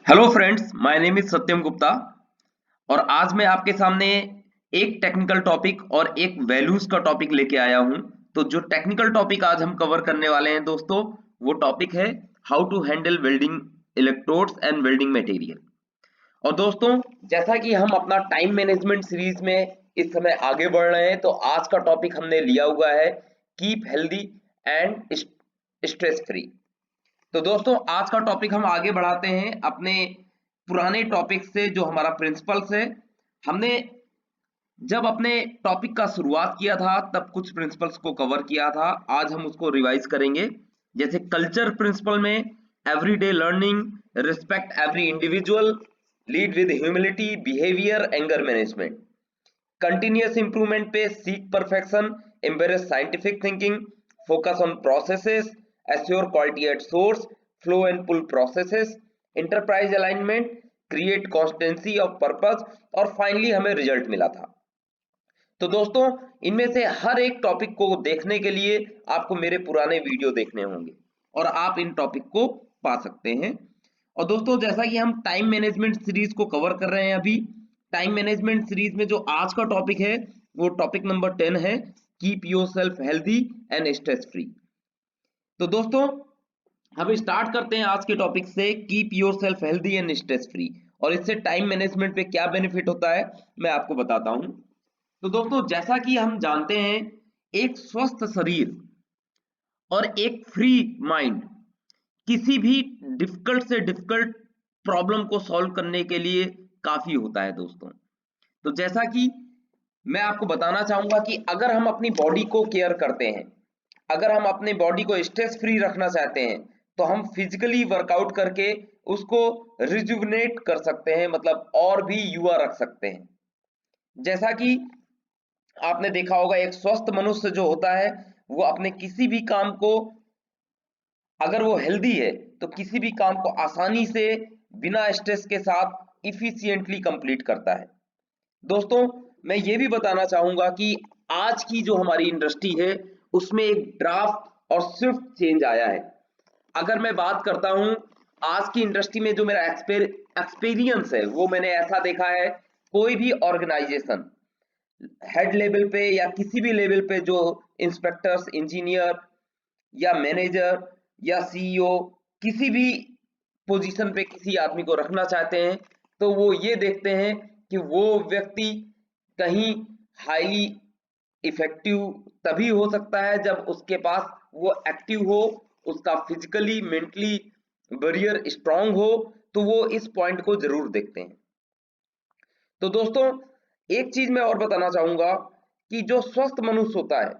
Hello friends, my name is Satyam Gupta और आज मैं आपके सामने एक टेक्निकल टॉपिक और एक वैल्यूज का टॉपिक लेके आया हूं। तो जो टेक्निकल टॉपिक आज हम कवर करने वाले हैं दोस्तों, वो टॉपिक है how to handle welding electrodes and welding material. और दोस्तों, जैसा कि हम अपना टाइम मैनेजमेंट सीरीज में इस समय आगे बढ़ रहे हैं, तो आज का टॉपिक हमने लिया हुआ है keep healthy and stress free. तो दोस्तों, आज का टॉपिक हम आगे बढ़ाते हैं अपने पुराने टॉपिक से। जो हमारा प्रिंसिपल्स है, हमने जब अपने टॉपिक का शुरुआत किया था तब कुछ प्रिंसिपल्स को कवर किया था। आज हम उसको रिवाइज करेंगे। जैसे कल्चर प्रिंसिपल में everyday learning, respect every individual, lead with humility, behaviour, anger management. Continuous improvement पे seek perfection, embrace scientific thinking, focus on processes, assure quality at source, flow and pull processes, enterprise alignment, create constancy of purpose, और finally हमें result मिला था। तो दोस्तों, इनमें से हर एक टॉपिक को देखने के लिए आपको मेरे पुराने वीडियो देखने होंगे और आप इन टॉपिक को पा सकते हैं। और दोस्तों, जैसा कि हम टाइम मैनेजमेंट सीरीज को कवर कर रहे हैं, अभी टाइम मैनेजमेंट सीरीज में जो आज का टॉपिक है वो टॉपिक नंबर 10 है, keep your self healthy and stress free. तो दोस्तों, हम स्टार्ट करते हैं आज के टॉपिक से, keep your self healthy and stress free. और इससे टाइम मैनेजमेंट पे क्या बेनिफिट होता है मैं आपको बताता हूं। तो दोस्तों, जैसा कि हम जानते हैं, एक स्वस्थ शरीर और एक फ्री माइंड किसी भी डिफिकल्ट से डिफिकल्ट प्रॉब्लम को सॉल्व करने के लिए काफी होता है दोस्तों। तो जैसा कि मैं आपको बताना चाहूंगा कि अगर हम अपनी बॉडी को केयर करते हैं, अगर हम अपने बॉडी को स्ट्रेस फ्री रखना चाहते हैं, तो हम फिजिकली वर्कआउट करके उसको रिजुविनेट कर सकते हैं, मतलब और भी युवा रख सकते हैं। जैसा कि आपने देखा होगा, एक स्वस्थ मनुष्य जो होता है वो अपने किसी भी काम को, अगर वो हेल्दी है, तो किसी भी काम को आसानी से बिना स्ट्रेस के साथ इफिशिएंटली कंप्लीट करता है। दोस्तों, मैं ये भी बताना चाहूंगा कि आज की जो हमारी इंडस्ट्री है उसमें एक ड्राफ्ट और स्विफ्ट चेंज आया है। अगर मैं बात करता हूं आज की इंडस्ट्री में, जो मेरा एक्सपीरियंस है, वो मैंने ऐसा देखा है, कोई भी ऑर्गेनाइजेशन हेड लेवल पे या किसी भी लेवल पे जो इंस्पेक्टर्स, इंजीनियर या मैनेजर या सीईओ किसी भी पोजीशन पे किसी आदमी को रखना चाहते हैं, तो वो ये देखते हैं कि वो व्यक्ति कहीं हाईली इफेक्टिव तभी हो सकता है जब उसके पास वो एक्टिव हो, उसका फिजिकली मेंटली बैरियर स्ट्रांग हो। तो वो इस पॉइंट को जरूर देखते हैं। तो दोस्तों, एक चीज मैं और बताना चाहूंगा कि जो स्वस्थ मनुष्य होता है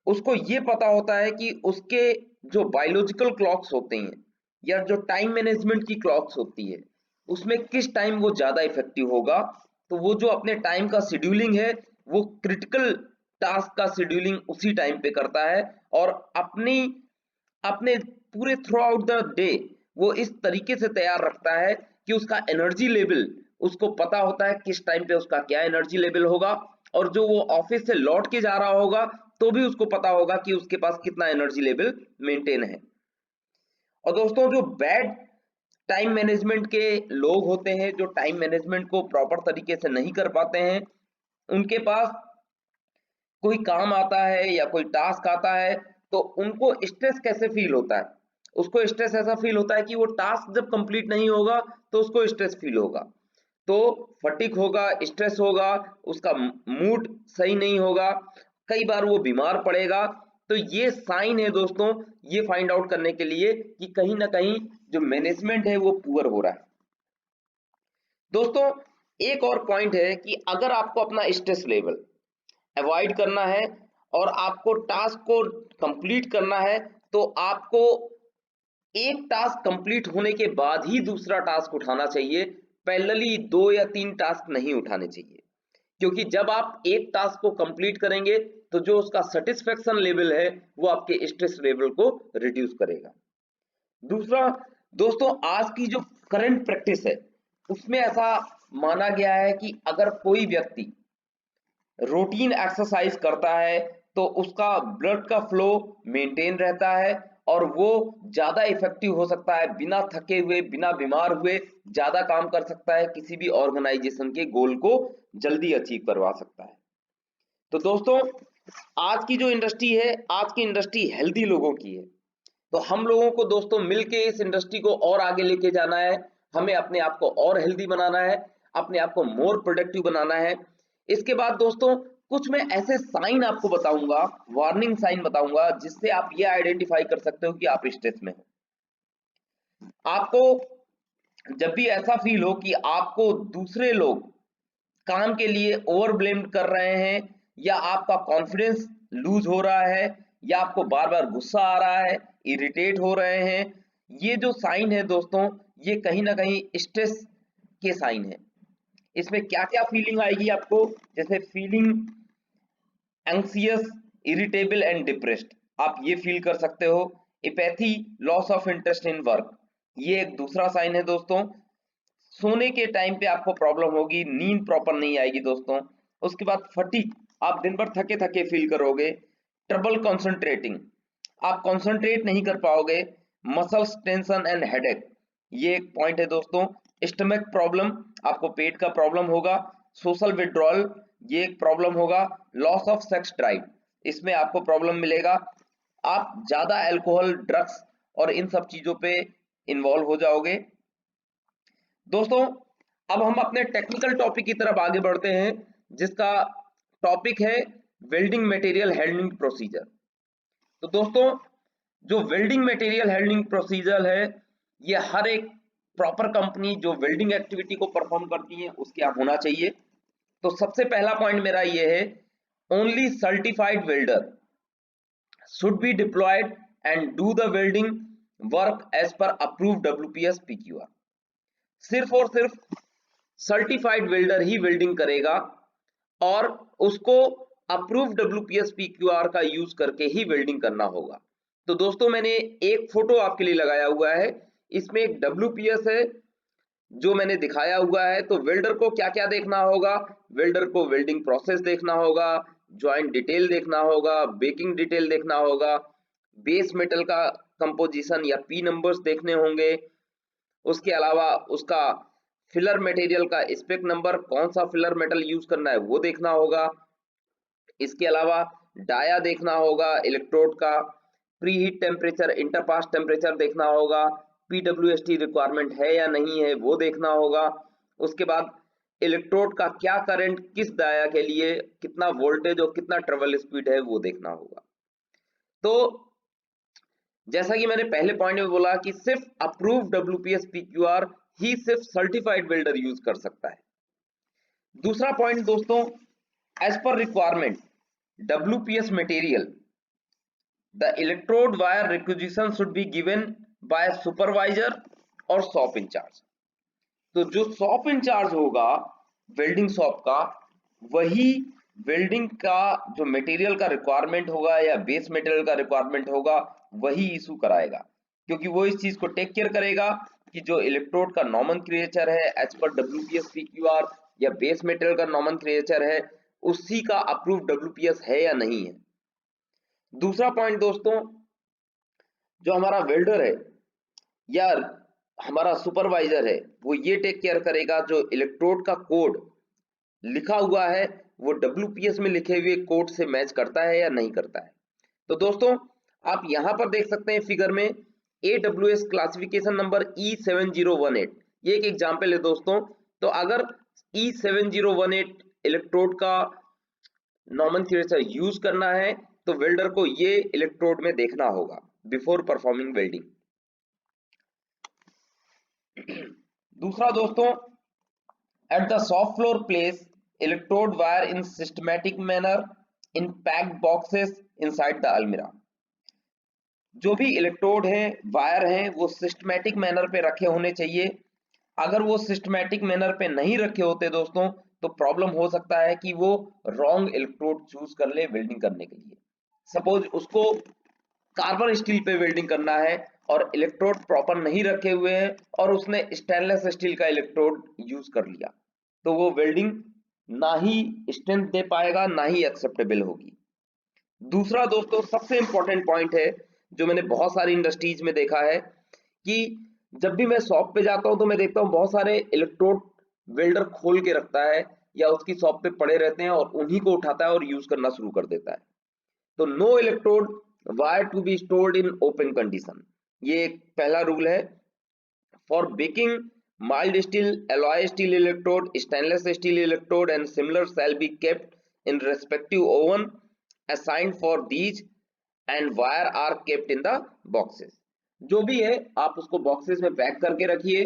उसको ये पता होता है कि उसके जो बायोलॉजिकल क्लॉक्स होते हैं या जो टाइम मैनेजमेंट की क्लॉक्स होती है, उसमें किस टाइम वो ज्यादा इफेक्टिव होगा। तो वो जो अपने टाइम का शेड्यूलिंग है, वो क्रिटिकल टास्क का शेड्यूलिंग उसी टाइम पे करता है और अपनी अपने पूरे थ्रू आउट द डे वो इस तरीके से तैयार रखता है कि उसका एनर्जी लेवल, उसको पता होता है किस टाइम पे उसका क्या एनर्जी लेवल होगा, और जो वो ऑफिस से लौट के जा रहा होगा तो भी उसको पता होगा कि उसके पास कितना एनर्जी लेवल मेंटेन है। और दोस्तों, जो बैड टाइम मैनेजमेंट के लोग होते हैं, जो टाइम मैनेजमेंट को प्रॉपर तरीके से नहीं कर पाते हैं, उनके पास कोई काम आता है या कोई टास्क आता है तो उनको स्ट्रेस कैसे फील होता है। उसको स्ट्रेस ऐसा फील होता है कि वो टास्क जब कंप्लीट नहीं होगा तो उसको स्ट्रेस फील होगा, तो फटीग होगा, स्ट्रेस होगा, उसका मूड सही नहीं होगा, कई बार वो बीमार पड़ेगा। तो ये साइन है दोस्तों, ये फाइंड आउट करने के लिए कि कहीं ना कहीं जो मैनेजमेंट है वो पुअर हो रहा है। दोस्तों, एक और पॉइंट है कि अगर आपको अपना स्ट्रेस लेवल अवॉइड करना है और आपको टास्क को कंप्लीट करना है, तो आपको एक टास्क कंप्लीट होने के बाद ही दूसरा टास्क उठाना चाहिए। पैरेलली 2 या 3 टास्क नहीं उठाने चाहिए, क्योंकि जब आप एक टास्क को कंप्लीट करेंगे तो जो उसका सेटिस्फेक्शन लेवल है वो आपके स्ट्रेस लेवल को रिड्यूस करेगा। दूसरा, दोस्तों, आज की जो करंट प्रैक्टिस है उसमें ऐसा माना गया है कि अगर कोई व्यक्ति रूटीन एक्सरसाइज करता है तो उसका ब्लड का फ्लो मेंटेन रहता है और वो ज्यादा इफेक्टिव हो सकता है, बिना थके हुए, बिना बीमार हुए ज्यादा काम कर सकता है, किसी भी ऑर्गेनाइजेशन के गोल को जल्दी अचीव करवा सकता है। तो दोस्तों, आज की जो इंडस्ट्री है, आज की इंडस्ट्री हेल्दी लोगों की है। तो हम लोगों को दोस्तों मिलके इस इंडस्ट्री को और आगे लेके जाना है। हमें अपने आप को और हेल्दी बनाना है, अपने आप को मोर प्रोडक्टिव बनाना है। इसके बाद दोस्तों कुछ मैं ऐसे साइन आपको बताऊंगा, वार्निंग साइन बताऊंगा, जिससे आप ये आइडेंटिफाई कर सकते हो कि आप स्ट्रेस में हो। आपको जब भी ऐसा फील हो कि आपको दूसरे लोग काम के लिए ओवर ब्लेम्ड कर रहे हैं, या आपका कॉन्फिडेंस लूज हो रहा है, या आपको बार बार गुस्सा आ रहा है, इरिटेट हो रहे हैं, ये जो साइन है दोस्तों, ये कहीं ना कहीं स्ट्रेस के साइन है। इसमें क्या क्या फीलिंग आएगी आपको, जैसे फीलिंग एंग्सियस, इरिटेबल एंड डिप्रेस्ड, आप ये फील कर सकते हो। Apathy, loss of interest in work, ये एक दूसरा साइन है दोस्तों। सोने के टाइम पे आपको प्रॉब्लम होगी, नींद प्रॉपर नहीं आएगी दोस्तों। उसके बाद फटीग, आप दिन भर थके थके फील करोगे। ट्रबल कंसंट्रेटिंग, आप कंसंट्रेट नहीं कर पाओगे। मसल्स टेंशन एंड हेडेक, ये एक पॉइंट है दोस्तों। स्टमक प्रॉब्लम, आपको पेट का प्रॉब्लम होगा। सोशल विड्रॉल, ये एक प्रॉब्लम होगा। लॉस ऑफ सेक्स ड्राइव, इसमें आपको प्रॉब्लम मिलेगा। आप ज्यादा अल्कोहल, ड्रग्स और इन सब चीजों पे इन्वॉल्व हो जाओगे। दोस्तों, अब हम अपने टेक्निकल टॉपिक की तरफ आगे बढ़ते हैं, जिसका टॉपिक है वेल्डिंग मटेरियल हैंडलिंग प्रोसीजर। तो दोस्तों, जो वेल्डिंग मटेरियल हैंडलिंग प्रोसीजर है, ये हर एक प्रॉपर कंपनी जो वेल्डिंग एक्टिविटी को परफॉर्म करती है उसके यहाँ होना चाहिए। तो सबसे पहला पॉइंट मेरा ये है, only certified welder should be deployed and do the welding work as per approved WPS PQR। सिर्फ और सिर्फ सर्टिफाइड वेल्डर ही वेल्डिंग करेगा और उसको अप्रूव WPS PQR का यूज करके ही वेल्डिंग करना होगा। तो दोस्तों, मैंने एक फोटो आपके लिए लगाया हुआ है, इसमें एक WPS है जो मैंने दिखाया हुआ है। तो वेल्डर को क्या क्या देखना होगा, वेल्डर को वेल्डिंग प्रोसेस देखना होगा, ज्वाइंट डिटेल देखना होगा, बेकिंग डिटेल देखना होगा, बेस मेटल का कंपोजिशन या पी नंबर्स देखने होंगे। उसके अलावा उसका फिलर मटेरियल का स्पेक नंबर, कौन सा फिलर मेटल यूज करना है वो देखना होगा। इसके अलावा डाया देखना होगा, इलेक्ट्रोड का pre heat temperature, interpass temperature देखना होगा, पीडब्ल्यूएसटी रिक्वायरमेंट है या नहीं है वो देखना होगा। उसके बाद इलेक्ट्रोड का क्या करंट, किस डाया के लिए कितना वोल्टेज और कितना ट्रेवल स्पीड है वो देखना होगा। तो जैसा कि मैंने पहले पॉइंट में बोला कि सिर्फ अप्रूव WPS PQR ही सिर्फ सर्टिफाइड वेल्डर यूज कर सकता है। दूसरा पॉइंट दोस्तों, as per requirement WPS material, the electrode wire requisition should be given by supervisor और शॉप इंचार्ज। तो जो शॉप इंचार्ज होगा वेल्डिंग शॉप का, वही वेल्डिंग का जो मटेरियल का रिक्वायरमेंट होगा या बेस मटेरियल का रिक्वायरमेंट होगा वही इशू कराएगा, क्योंकि वो इस चीज को टेक केयर करेगा कि जो इलेक्ट्रोड का नॉमेनक्लेचर है एज पर WPS PQR या बेस मटेरियल का नॉमेनक्लेचर है उसी का अप्रूव WPS है या नहीं है। दूसरा पॉइंट दोस्तों, जो हमारा वेल्डर है या हमारा सुपरवाइजर है, वो ये टेक केयर करेगा जो इलेक्ट्रोड का कोड लिखा हुआ है वो WPS में लिखे हुए कोड से मैच करता है या नहीं करता है। तो दोस्तों, आप यहां पर देख सकते हैं फिगर में AWS क्लासिफिकेशन नंबर E7018, ये एक एग्जाम्पल है दोस्तों। तो अगर E7018 इलेक्ट्रोड का नॉमेनक्लेचर यूज करना है तो वेल्डर को ये इलेक्ट्रोड में देखना होगा बिफोर परफॉर्मिंग वेल्डिंग। दूसरा दोस्तों, at the shop floor place electrode wire in systematic manner in packed boxes inside the almirah। जो भी इलेक्ट्रोड है, वायर हैं, वो सिस्टमैटिक मैनर पे रखे होने चाहिए। अगर वो सिस्टमैटिक मैनर पे नहीं रखे होते दोस्तों तो प्रॉब्लम हो सकता है कि वो रॉन्ग इलेक्ट्रोड चूज कर ले वेल्डिंग करने के लिए। सपोज उसको कार्बन स्टील पे वेल्डिंग करना है और इलेक्ट्रोड प्रॉपर नहीं रखे हुए हैं और उसने स्टेनलेस स्टील का इलेक्ट्रोड यूज कर लिया, तो वो वेल्डिंग ना ही स्ट्रेंथ दे पाएगा ना ही एक्सेप्टेबल होगी। दूसरा दोस्तों सबसे इंपॉर्टेंट पॉइंट है, जो मैंने बहुत सारी इंडस्ट्रीज में देखा है कि जब भी मैं शॉप पे जाता हूँ तो मैं देखता हूँ बहुत सारे इलेक्ट्रोड वेल्डर खोल के रखता है या उसकी शॉप पे पड़े रहते हैं और उन्हीं को उठाता है और यूज करना शुरू कर देता है। तो no electrode wire to be stored in open condition, ये एक पहला रूल है। For baking, mild steel, alloy steel electrode, stainless steel electrode and similar shall be kept in respective oven assigned for these and wire are kept in the boxes। जो भी है आप उसको boxes में पैक करके रखिए।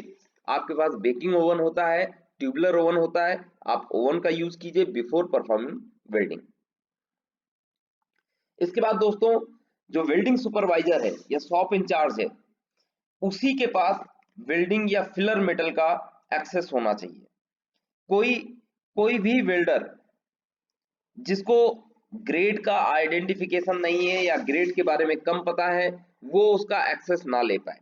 आपके पास बेकिंग ओवन होता है, ट्यूबुलर ओवन होता है, आप ओवन का यूज कीजिए बिफोर परफॉर्मिंग वेल्डिंग। इसके बाद दोस्तों जो वेल्डिंग सुपरवाइजर है या शॉप इंचार्ज है, उसी के पास वेल्डिंग या फिलर मेटल का एक्सेस होना चाहिए। कोई भी वेल्डर जिसको ग्रेड का आइडेंटिफिकेशन नहीं है या ग्रेड के बारे में कम पता है, वो उसका एक्सेस ना ले पाए।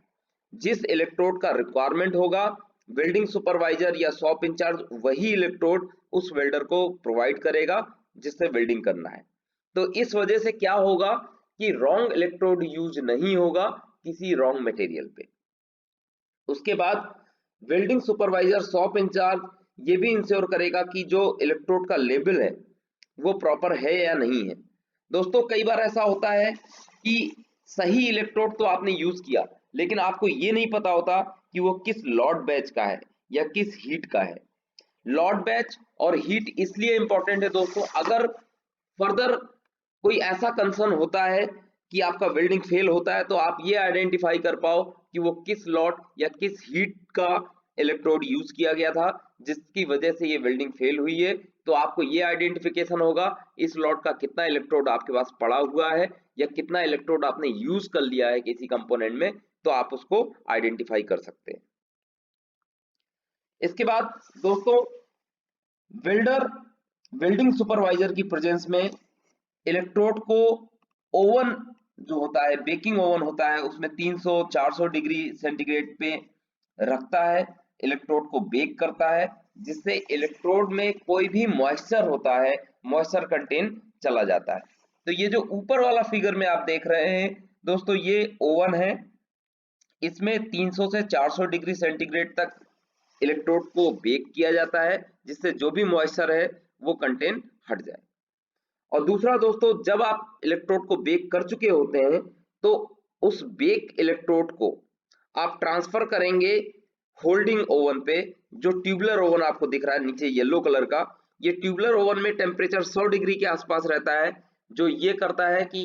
जिस इलेक्ट्रोड का रिक्वायरमेंट होगा, वेल्डिंग सुपरवाइजर या शॉप इंचार्ज वही इलेक्ट्रोड उस वेल्डर को प्रोवाइड करेगा जिससे वेल्डिंग करना है। तो इस वजह से क्या होगा कि रॉन्ग इलेक्ट्रोड यूज नहीं होगा किसी रॉन्ग मटेरियल पे। उसके बाद वेल्डिंग सुपरवाइजर शॉप इंचार्ज ये भी इंश्योर करेगा कि जो इलेक्ट्रोड का लेबल है वो प्रॉपर है या नहीं है। दोस्तों कई बार ऐसा होता है कि सही इलेक्ट्रोड तो आपने यूज किया, लेकिन आपको ये नहीं पता होता कि वो किस लॉट बैच का है या किस हीट का है। लॉट बैच और हीट इसलिए इंपॉर्टेंट है दोस्तों, अगर फर्दर कोई ऐसा कंसर्न होता है कि आपका वेल्डिंग फेल होता है तो आप ये आइडेंटिफाई कर पाओ कि वो किस लॉट या किस हीट का इलेक्ट्रोड यूज किया गया था जिसकी वजह से ये वेल्डिंग फेल हुई है। तो आपको ये आइडेंटिफिकेशन होगा इस लॉट का कितना इलेक्ट्रोड आपके पास पड़ा हुआ है या कितना इलेक्ट्रोड आपने यूज कर लिया है किसी कंपोनेंट में, तो आप उसको आइडेंटिफाई कर सकते हैं। इसके बाद दोस्तों वेल्डिंग सुपरवाइजर की प्रेजेंस में इलेक्ट्रोड को ओवन जो होता है, बेकिंग ओवन होता है, उसमें 300-400 डिग्री सेंटीग्रेड पे रखता है, इलेक्ट्रोड को बेक करता है, जिससे इलेक्ट्रोड में कोई भी मॉइस्चर होता है, मॉइस्चर कंटेन चला जाता है। तो ये जो ऊपर वाला फिगर में आप देख रहे हैं दोस्तों, ये ओवन है, इसमें 300 से 400 डिग्री सेंटीग्रेड तक इलेक्ट्रोड को बेक किया जाता है जिससे जो भी मॉइस्चर है वो कंटेन हट जाए। और दूसरा दोस्तों, जब आप इलेक्ट्रोड को बेक कर चुके होते हैं तो उस बेक इलेक्ट्रोड को आप ट्रांसफर करेंगे होल्डिंग ओवन पे। जो ट्यूबुलर ओवन आपको दिख रहा है नीचे येलो कलर का, ये ट्यूबुलर ओवन में टेम्परेचर 100 डिग्री के आसपास रहता है, जो ये करता है कि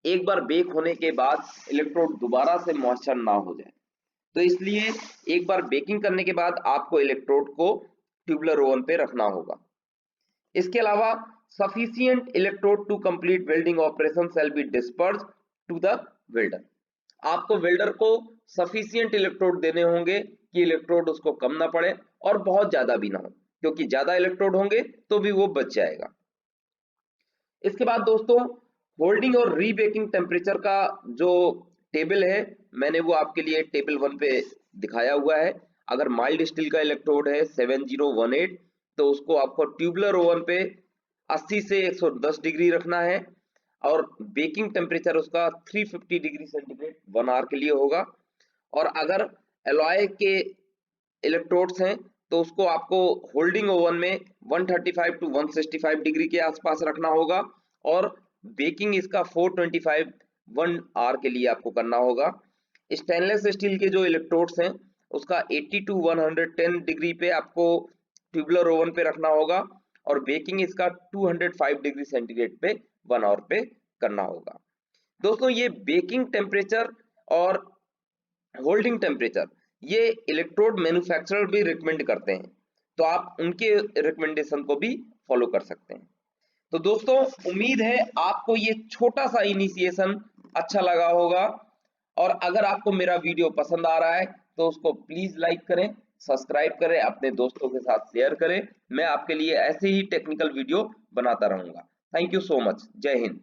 एक बार बेक होने के बाद इलेक्ट्रोड दोबारा से मॉइस्चर ना हो जाए। तो इसलिए एक बार बेकिंग करने के बाद आपको इलेक्ट्रोड को ट्यूबुलर ओवन पे रखना होगा। इसके अलावा sufficient electrode to complete welding operation shall be dispersed to the welder। आपको वेल्डर को sufficient इलेक्ट्रोड देने होंगे कि इलेक्ट्रोड उसको कम ना पड़े और बहुत ज्यादा भी ना हो, क्योंकि ज्यादा इलेक्ट्रोड होंगे तो भी वो बच जाएगा। इसके बाद दोस्तों होल्डिंग और रीबेकिंग टेम्परेचर का जो टेबल है, मैंने वो आपके लिए टेबल 1 पे दिखाया हुआ है। अगर माइल्ड स्टील का इलेक्ट्रोड है 7018, तो उसको आपको ट्यूबुलर ओवन पे 80 से 110 डिग्री रखना है और बेकिंग टेम्परेचर उसका 350 डिग्री सेंटीग्रेड 1 आवर के लिए होगा। और अगर एलॉय के इलेक्ट्रोड्स हैं तो उसको आपको होल्डिंग ओवन में 135 टू 165 डिग्री के आसपास रखना होगा और बेकिंग इसका 425 1 आवर के लिए आपको करना होगा। स्टेनलेस स्टील के जो इलेक्ट्रोड्स हैं उसका 80 टू 110 डिग्री पे आपको ट्यूबुलर ओवन पे रखना होगा और बेकिंग इसका 205 डिग्री सेंटीग्रेड पे 1 आवर पे करना होगा। दोस्तों ये बेकिंग टेम्परेचर और होल्डिंग टेम्परेचर ये इलेक्ट्रोड मैन्युफैक्चरर भी रिकमेंड करते हैं, तो आप उनके रिकमेंडेशन को भी फॉलो कर सकते हैं। तो दोस्तों उम्मीद है आपको ये छोटा सा इनिशिएशन अच्छा लगा होगा और अगर आपको मेरा वीडियो पसंद आ रहा है तो उसको प्लीज लाइक करें, सब्सक्राइब करें, अपने दोस्तों के साथ शेयर करें। मैं आपके लिए ऐसे ही टेक्निकल वीडियो बनाता रहूंगा। Thank you so much. जय हिंद।